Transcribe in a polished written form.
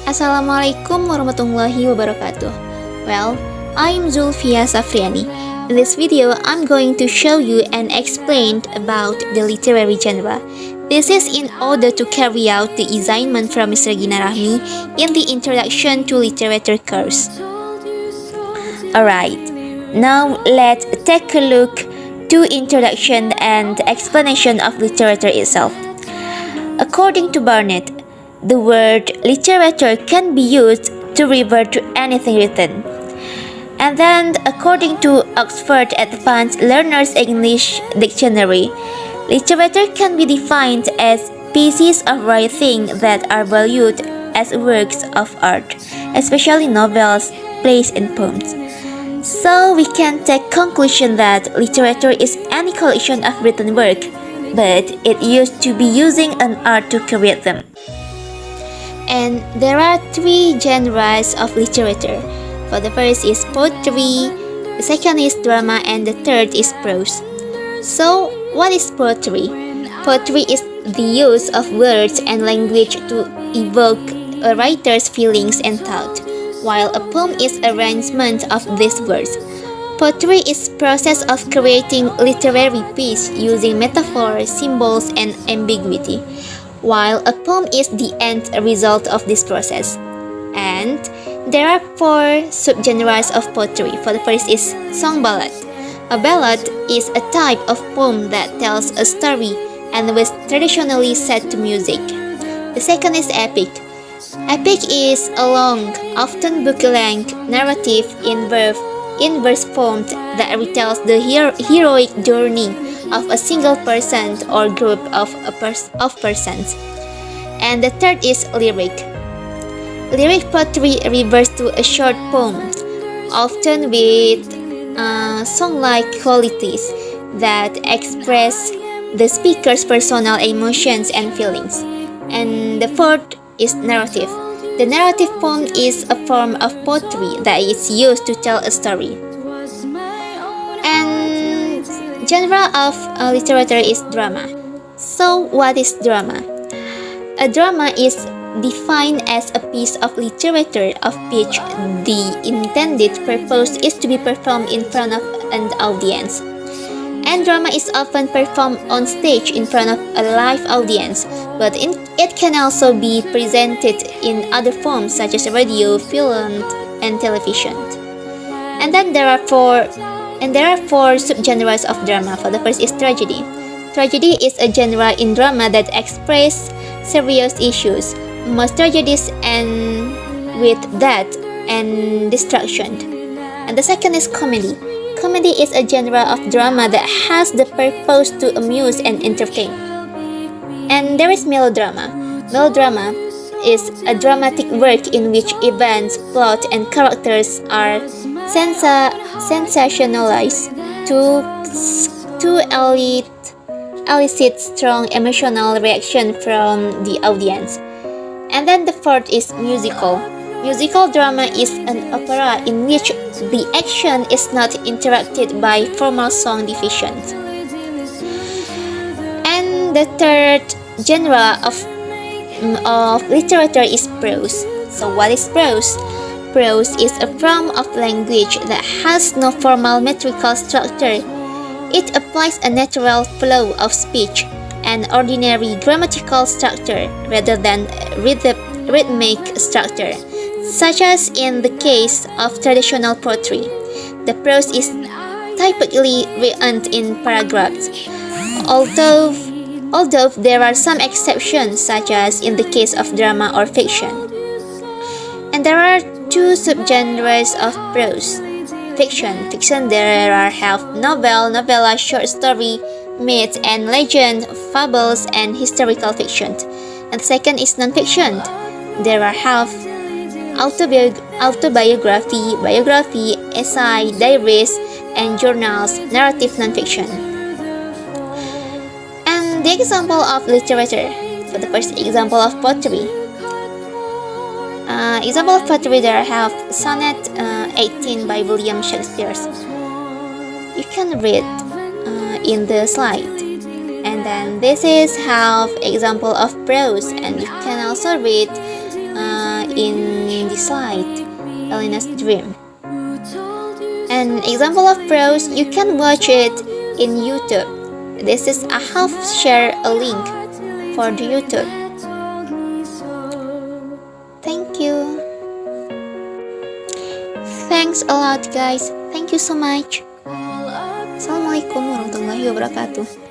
Assalamualaikum warahmatullahi wabarakatuh. Well, I'm Zulvia Safriani. In this video, I'm going to show you and explain about the literary genre. This is in order to carry out the assignment from Ms. Regina Rahmi in the Introduction to Literature course. Alright, now let's take a look to introduction and explanation of literature itself. According to Barnett, the word literature can be used to refer to anything written. And then, according to Oxford Advanced Learners English Dictionary, literature can be defined as pieces of writing that are valued as works of art, especially novels, plays, and poems. So we can take conclusion that literature is any collection of written work, but it used to be using an art to create them. And there are three genres of literature. For the first is poetry, the second is drama, and the third is prose. So, what is poetry? Poetry is the use of words and language to evoke a writer's feelings and thought, while a poem is arrangement of these words. Poetry is process of creating literary piece using metaphor, symbols, and ambiguity, while a poem is the end result of this process. And there are four subgenres of poetry. For the first is song ballad. A ballad is a type of poem that tells a story and was traditionally set to music. The second is epic. Epic is a long, often book-length narrative in verse form that retells the heroic journey of a single person or group of persons. And the third is lyric. Lyric poetry refers to a short poem, often with song-like qualities that express the speaker's personal emotions and feelings. And the fourth is narrative. The narrative poem is a form of poetry that is used to tell a story. And genre of literature is drama. So what is drama? A drama is defined as a piece of literature of which the intended purpose is to be performed in front of an audience. And drama is often performed on stage in front of a live audience, but it can also be presented in other forms such as radio, film, and television. And then there are four subgenres of drama. For the first is tragedy. Tragedy is a genre in drama that expresses serious issues. Most tragedies end with death and destruction. And the second is comedy. Comedy is a genre of drama that has the purpose to amuse and entertain. And there is melodrama. Melodrama is a dramatic work in which events, plot, and characters are sensationalized to elicit strong emotional reaction from the audience. And then the fourth is musical. Musical drama is an opera in which the action is not interrupted by formal song divisions. And the third genre of literature is prose. So what is prose? Prose is a form of language that has no formal metrical structure. It applies a natural flow of speech and ordinary grammatical structure rather than rhythmic structure, such as in the case of traditional poetry. The prose is typically written in paragraphs, although there are some exceptions, such as in the case of drama or fiction. And there are two subgenres of prose. Fiction, there are novel, novella, short story, myth and legend, fables, and historical fiction. And the second is non-fiction. There are autobiography, biography, essay, diaries, and journals, narrative non-fiction. And the example of literature. For the first example of poetry. Example of poetry, there have Sonnet 18 by William Shakespeare. You can read in the slide. And then this is half example of prose, and you can also read in beside Elena's dream. An example of prose, you can watch it in YouTube. This is a half share a link for the YouTube. Thank you. Thanks a lot guys. Thank you so much. Assalamualaikum warahmatullahi wabarakatuh.